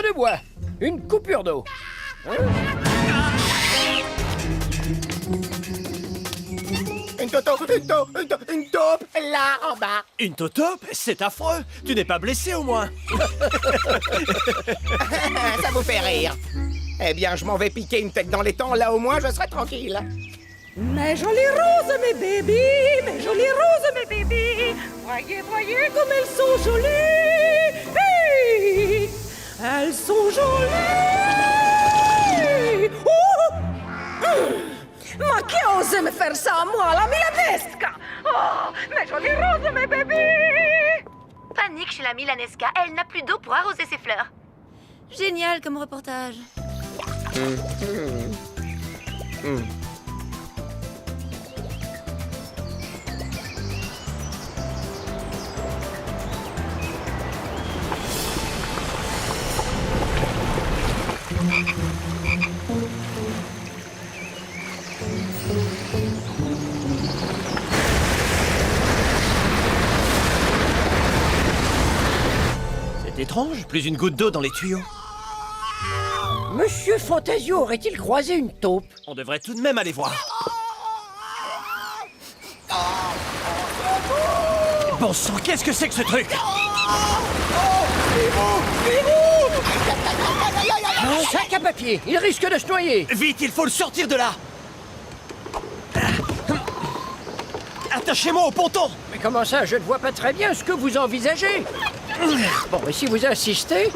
de bois. Une coupure d'eau. Une taupe, là en bas. Une taupe? C'est affreux. Tu n'es pas blessé au moins. Ça vous fait rire. Eh bien, je m'en vais piquer une tête dans les temps, là au moins je serai tranquille. Mes jolies roses, mes bébés, mes jolies roses, mes bébés. Voyez, voyez comme elles sont jolies. Hey, elles sont jolies. Ma qui ose me faire ça à moi, la milanesca? Oh, mes jolies roses, mes bébés. Panique chez la Milanesca, elle n'a plus d'eau pour arroser ses fleurs. Génial comme reportage. C'est étrange, plus une goutte d'eau dans les tuyaux. Monsieur Fantasio aurait-il croisé une taupe? On devrait tout de même aller voir. Bon sang, qu'est-ce que c'est que ce truc? Un sac à papier. Il risque de se noyer. Vite, il faut le sortir de là. Attachez-moi au ponton. Mais comment ça? Je ne vois pas très bien ce que vous envisagez. Bon, mais si vous insistez...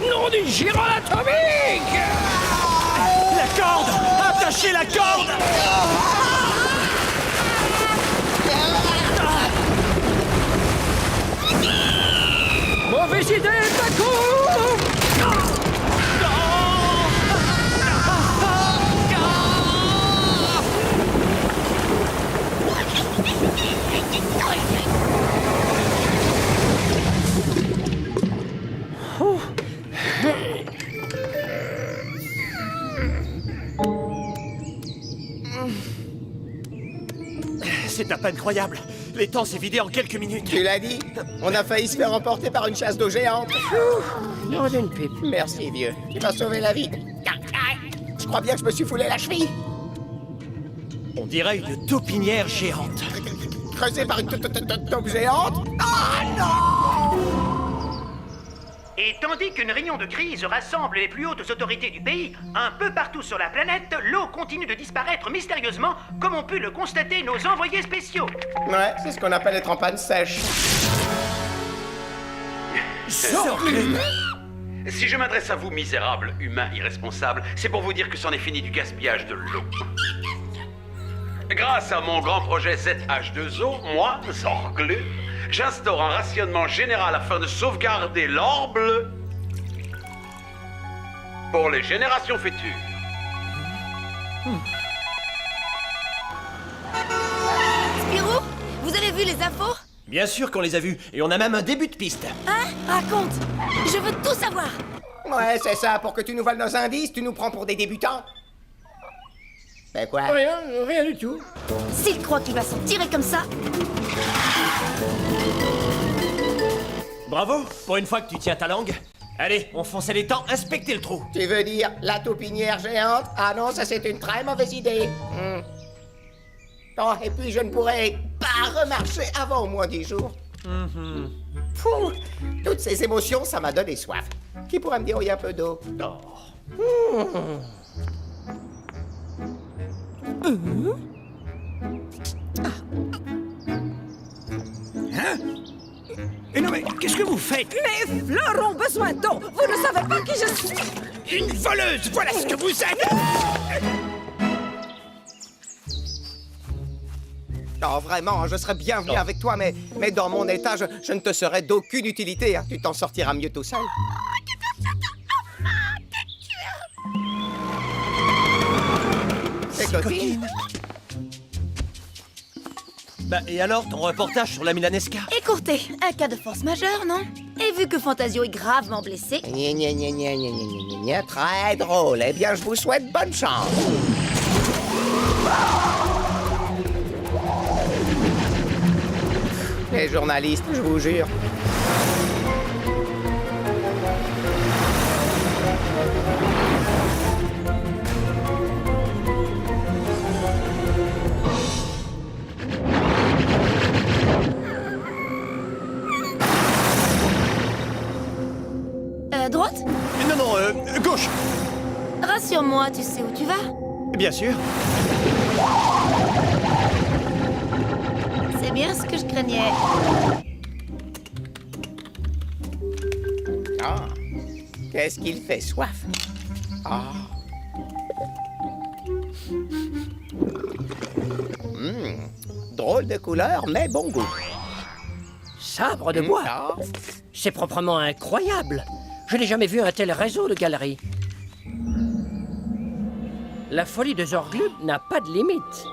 Nom d'une girole atomique! La corde! Attachez la corde! Mauvaise idée, Paco! C'est à peine croyable. L'étang s'est vidé en quelques minutes. Tu l'as dit, on a failli se faire emporter par une chasse d'eau géante. Nom d'une pipe. Merci, vieux. Tu m'as sauvé la vie. Je crois bien que je me suis foulé la cheville. On dirait une taupinière géante. Creusée par une taupe géante. Ah non! Et tandis qu'une réunion de crise rassemble les plus hautes autorités du pays, un peu partout sur la planète, l'eau continue de disparaître mystérieusement, comme ont pu le constater nos envoyés spéciaux. Ouais, c'est ce qu'on appelle être en panne sèche. Sortez! Si je m'adresse à vous, misérables humains irresponsables, c'est pour vous dire que c'en est fini du gaspillage de l'eau. Grâce à mon grand projet ZH2O, moi, Zorgle, j'instaure un rationnement général afin de sauvegarder l'or bleu pour les générations futures. Spirou, vous avez vu les infos? Bien sûr qu'on les a vus, et on a même un début de piste. Hein? Raconte! Je veux tout savoir! Ouais, c'est ça. Pour que tu nous voles nos indices, tu nous prends pour des débutants. C'est quoi? Rien du tout. S'il croit qu'il va s'en tirer comme ça, Bravo, pour une fois que tu tiens ta langue. Allez, on fonce à l'étang, inspectez le trou. Tu veux dire la taupinière géante? Ah non, ça c'est une très mauvaise idée. Oh, et puis je ne pourrai pas remarcher avant au moins 10 jours. Pouh, toutes ces émotions, ça m'a donné soif. Qui pourrait me dire où il y a un peu d'eau? Mais non mais, qu'est-ce que vous faites? Les fleurs ont besoin d'eau. Vous ne savez pas qui je suis. Une voleuse, voilà ce que vous êtes! Oh, vraiment, je serais bien venu avec toi, mais dans mon état, je ne te serais d'aucune utilité. Hein. Tu t'en sortiras mieux tout seul. C'est Coquine. Bah, et alors, ton reportage sur la Milanesca? écoutez, un cas de force majeure, non? Et vu que Fantasio est gravement blessé, Gna, gna, gna, gna, gna, gna, gna, gna, très drôle. Eh bien, je vous souhaite bonne chance. Les journalistes, je vous jure. Rassure-moi, tu sais où tu vas? Bien sûr. C'est bien ce que je craignais. Ah, qu'est-ce qu'il fait soif. Ah. Drôle de couleur, mais bon goût. Sabre de bois. Ah. C'est proprement incroyable. Je n'ai jamais vu un tel réseau de galeries. La folie de Zorglub n'a pas de limite.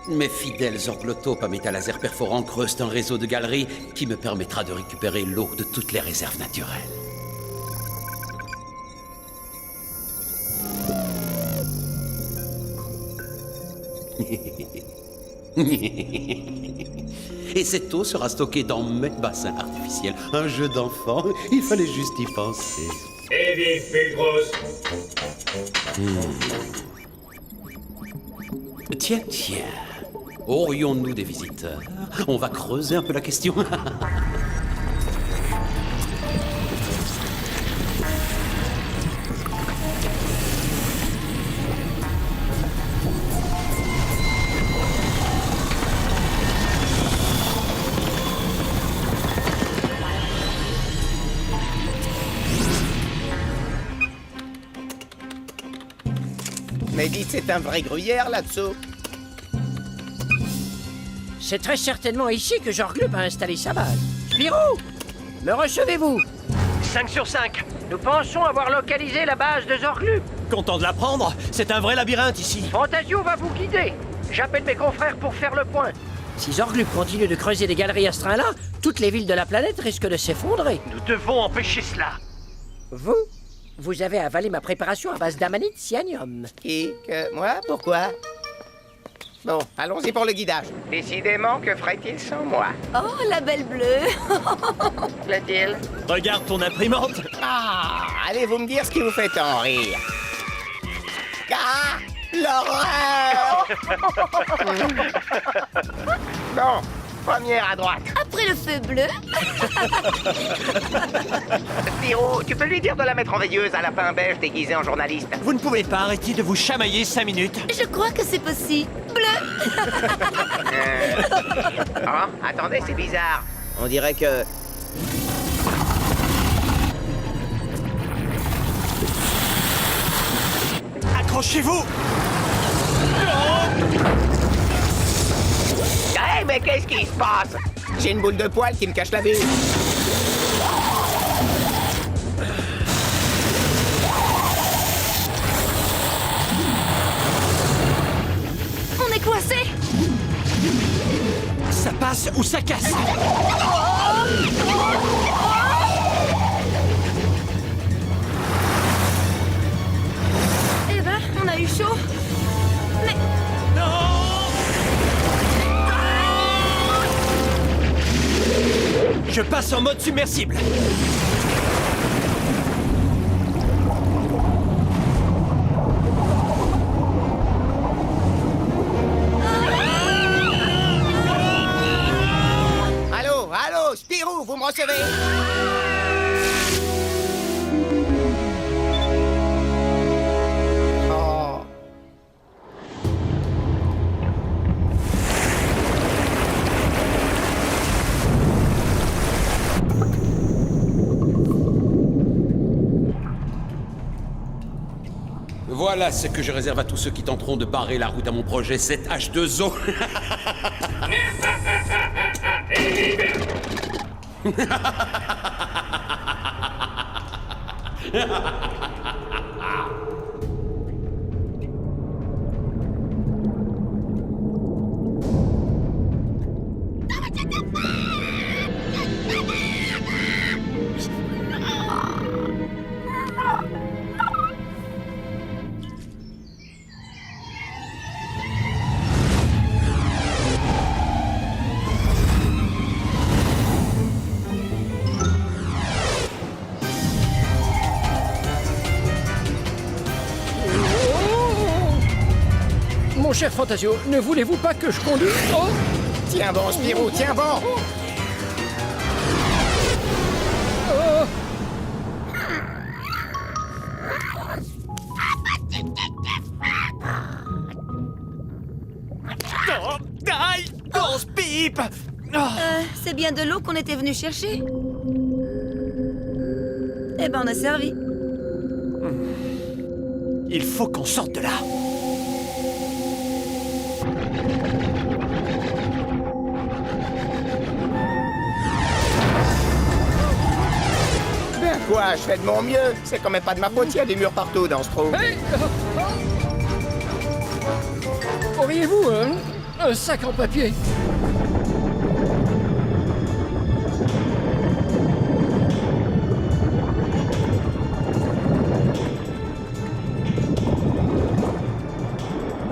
Mes fidèles orglotopes à métal laser perforant creusent un réseau de galeries qui me permettra de récupérer l'eau de toutes les réserves naturelles. Et cette eau sera stockée dans mes bassins artificiels. Un jeu d'enfant, il fallait juste y penser. Edith Petros. Tiens, tiens. Aurions-nous des visiteurs? On va creuser un peu la question. Mais dites, c'est un vrai gruyère là-dessous. C'est très certainement ici que Zorglub a installé sa base. Spirou, me recevez-vous? 5 sur 5. Nous pensons avoir localisé la base de Zorglub. Content de l'apprendre, c'est un vrai labyrinthe ici. Fantasio va vous guider. J'appelle mes confrères pour faire le point. Si Zorglub continue de creuser des galeries à ce train-là, toutes les villes de la planète risquent de s'effondrer. Nous devons empêcher cela. Vous avez avalé ma préparation à base d'amanite cyanium. Qui? Que? Moi? Pourquoi? Bon, allons-y pour le guidage. Décidément, que ferait-il sans moi? Oh, la belle bleue. Plaît-il? Regarde ton imprimante. Ah! Allez-vous me dire ce qui vous fait tant rire? Ah! L'horreur! Bon, première à droite. Après le feu bleu. Spirou, tu peux lui dire de la mettre en veilleuse à lapin beige déguisé en journaliste? Vous ne pouvez pas arrêter de vous chamailler 5 minutes. Je crois que c'est possible. Oh, attendez, c'est bizarre. On dirait que... Accrochez-vous. Hey, mais qu'est-ce qui se passe? J'ai une boule de poil qui me cache la vue. On est coincé. Ça passe ou ça casse. Eh ben, on a eu chaud. Mais Je passe en mode submersible. Allô, allô, Spirou, vous me recevez? Oh. Voilà ce que je réserve à tous ceux qui tenteront de barrer la route à mon projet 7H2O. Mon cher Fantasio, ne voulez-vous pas que je conduise? Oh! Tiens bon, Spirou, tiens bon! C'est bien de l'eau qu'on était venu chercher. Eh ben, on a servi. Il faut qu'on sorte de là. Ben quoi, je fais de mon mieux. C'est quand même pas de ma faute s'il y a des murs partout dans ce trou. Hey! Auriez-vous un sac en papier?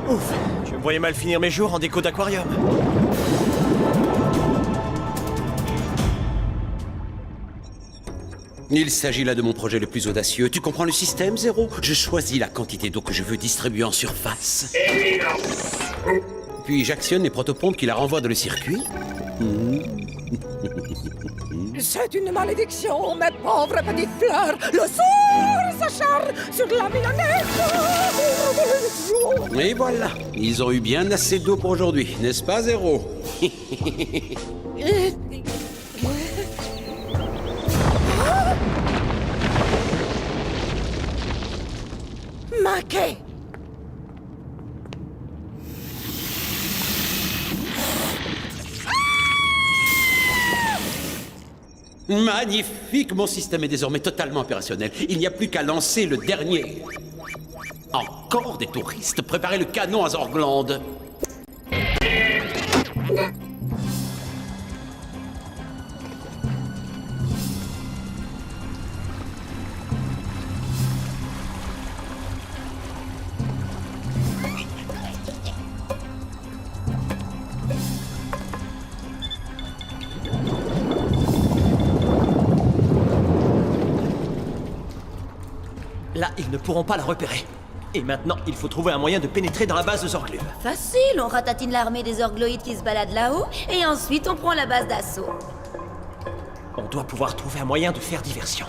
Ouf, je me voyais mal finir mes jours en déco d'aquarium. Il s'agit là de mon projet le plus audacieux. Tu comprends le système, Zéro? Je choisis la quantité d'eau que je veux distribuer en surface. Évident. Puis j'actionne les protopompes qui la renvoient dans le circuit. C'est une malédiction, mes pauvres petites fleurs. Le sort s'acharne sur la milanette. Et voilà, ils ont eu bien assez d'eau pour aujourd'hui, n'est-ce pas, Zéro? Manqué. Magnifique! Mon système est désormais totalement opérationnel. Il n'y a plus qu'à lancer le dernier. Encore des touristes. Préparez le canon à Zorglande. Là, ils ne pourront pas la repérer. Et maintenant, il faut trouver un moyen de pénétrer dans la base de Zorglub. Facile, on ratatine l'armée des orgloïdes qui se baladent là-haut, et ensuite on prend la base d'assaut. On doit pouvoir trouver un moyen de faire diversion.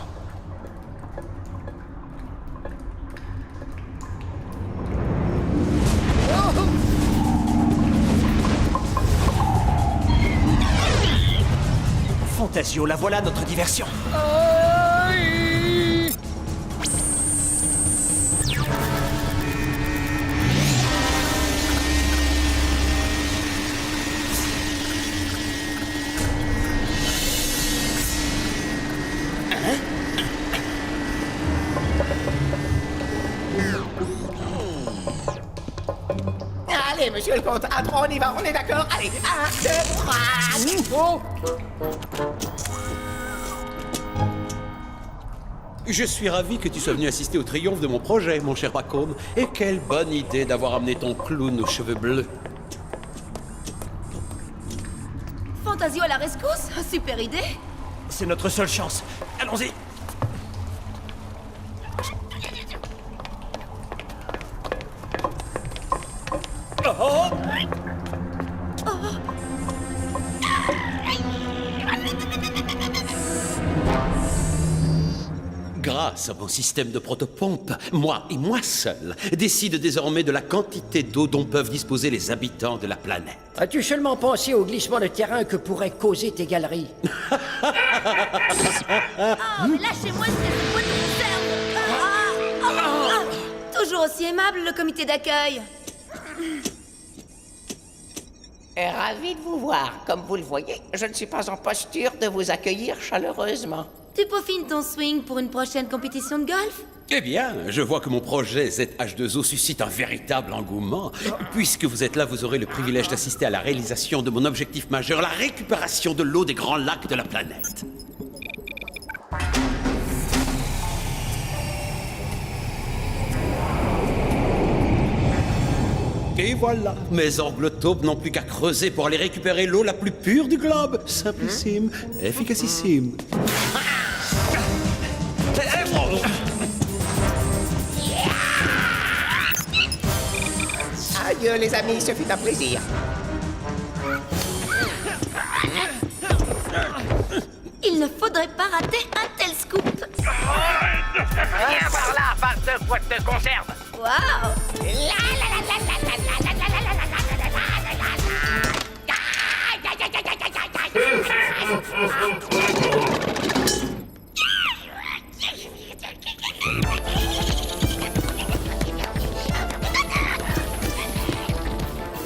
Fantasio, la voilà notre diversion. Allez, monsieur le comte, à 3, on y va, on est d'accord? Allez, 1, 2, 3. Je suis ravi que tu sois venu assister au triomphe de mon projet, mon cher Pacôme. Et quelle bonne idée d'avoir amené ton clown aux cheveux bleus. Fantasio à la rescousse? Super idée. C'est notre seule chance. Allons-y. Oh! Grâce à mon système de protopompe, moi et moi seul décide désormais de la quantité d'eau dont peuvent disposer les habitants de la planète. As-tu seulement pensé au glissement de terrain que pourraient causer tes galeries? Oh, mais lâchez-moi cette boîte de conserve. Toujours aussi aimable, le comité d'accueil. Ravi de vous voir. Comme vous le voyez, je ne suis pas en posture de vous accueillir chaleureusement. Tu peaufines ton swing pour une prochaine compétition de golf? Eh bien, je vois que mon projet ZH2O suscite un véritable engouement. Puisque vous êtes là, vous aurez le privilège d'assister à la réalisation de mon objectif majeur, la récupération de l'eau des grands lacs de la planète. Et voilà, mes orglotopes n'ont plus qu'à creuser pour aller récupérer l'eau la plus pure du globe. Simplissime, efficacissime. Adieu les amis, ce fut un plaisir. Il ne faudrait pas rater un tel scoop. Viens par là, face de boîte de conserve. Waouh!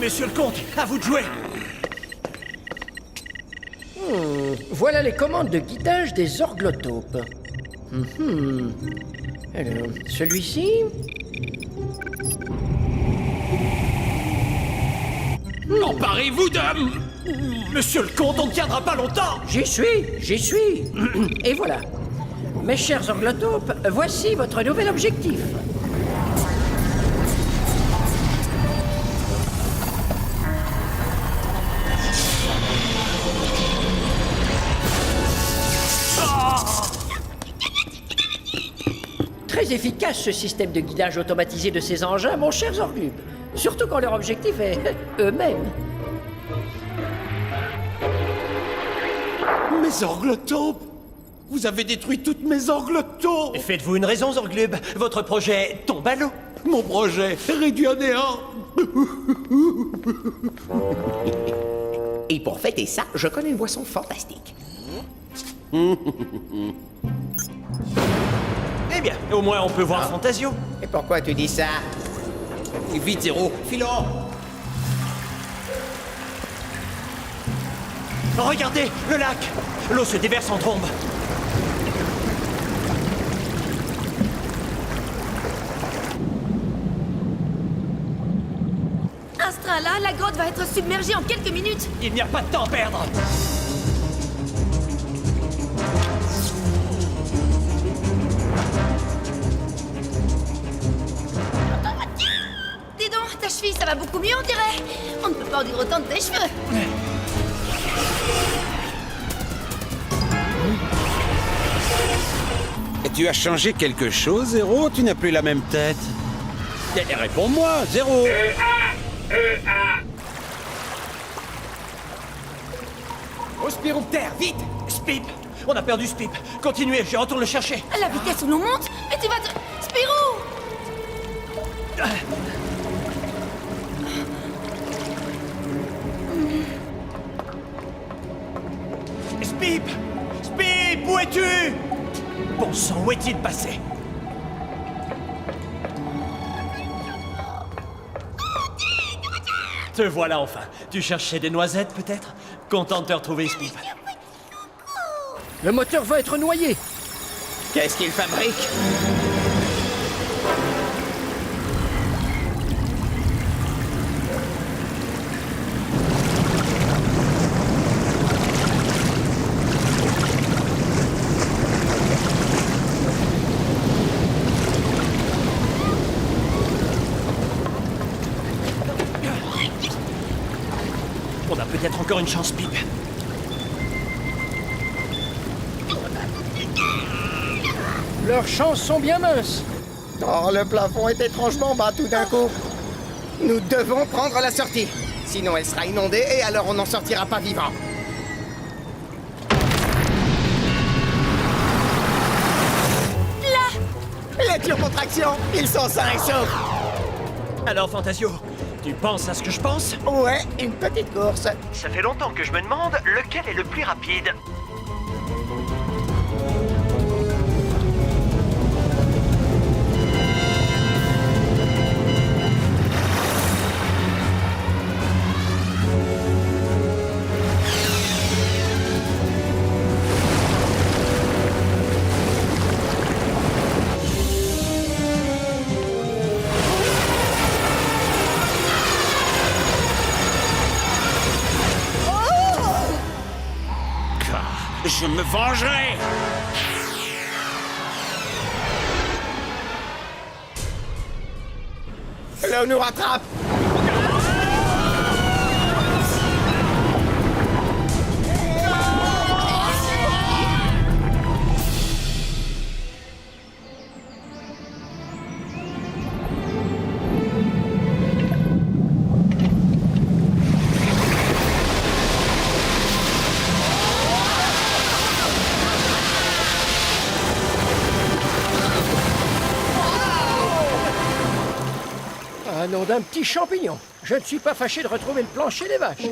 Monsieur le comte, à vous de jouer. Voilà les commandes de guidage des orglotopes. Alors, celui-ci. Emparez-vous de... Monsieur le comte, on ne tiendra pas longtemps. J'y suis. Et voilà. Mes chers orglotopes, voici votre nouvel objectif. Très efficace ce système de guidage automatisé de ces engins, mon cher Zorglub. Surtout quand leur objectif est eux-mêmes. Mes orglotopes! Vous avez détruit toutes mes orglotopes! Faites-vous une raison, Zorglub. Votre projet tombe à l'eau. Mon projet réduit à néant! Et pour fêter ça, je connais une boisson fantastique. Eh bien, au moins on peut voir Fantasio. Et pourquoi tu dis ça? Vite, Zéro! Filons! Regardez, le lac. L'eau se déverse en trombe. À ce train-là, la grotte va être submergée en quelques minutes. Il n'y a pas de temps à perdre. Dis donc, ta cheville, ça va beaucoup mieux, on dirait. On ne peut pas en dire autant de tes cheveux. Et tu as changé quelque chose, Zéro? Tu n'as plus la même tête. Réponds-moi, Zéro! Au spirouptère, vite! Spip! On a perdu Spip. Continuez, je retourne le chercher. À la vitesse où l'on monte, mais tu vas te... Spirou! Spip! Spip, où es-tu? Bon sang, où est-il passé? Te voilà enfin. Tu cherchais des noisettes, peut-être? Content de te retrouver, Spip. Le moteur va être noyé. Qu'est-ce qu'il fabrique? On a peut-être encore une chance, Pip. Leurs chances sont bien minces. Oh, le plafond est étrangement bas tout d'un coup. Nous devons prendre la sortie. Sinon, elle sera inondée et alors on n'en sortira pas vivant. Là! Les turbotractions, ils sont sains et saufs. Alors, Fantasio, tu penses à ce que je pense? Ouais, une petite course. Ça fait longtemps que je me demande lequel est le plus rapide. Je me vengerai! L'eau nous rattrape. Ah non, d'un petit champignon. Je ne suis pas fâché de retrouver le plancher des vaches.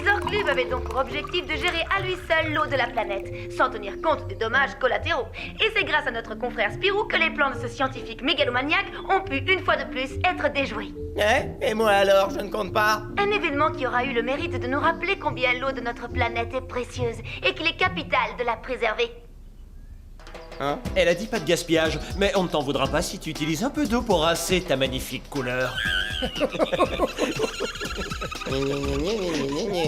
Zorglub, Club avait donc pour objectif de gérer à lui seul l'eau de la planète, sans tenir compte des dommages collatéraux. Et c'est grâce à notre confrère Spirou que les plans de ce scientifique mégalomaniaque ont pu, une fois de plus, être déjoués. Et moi alors, je ne compte pas? Un événement qui aura eu le mérite de nous rappeler combien l'eau de notre planète est précieuse et qu'il est capital de la préserver. Hein? Elle a dit pas de gaspillage, mais on ne t'en voudra pas si tu utilises un peu d'eau pour rincer ta magnifique couleur. Gna, gna, gna, gna, gna, gna, gna.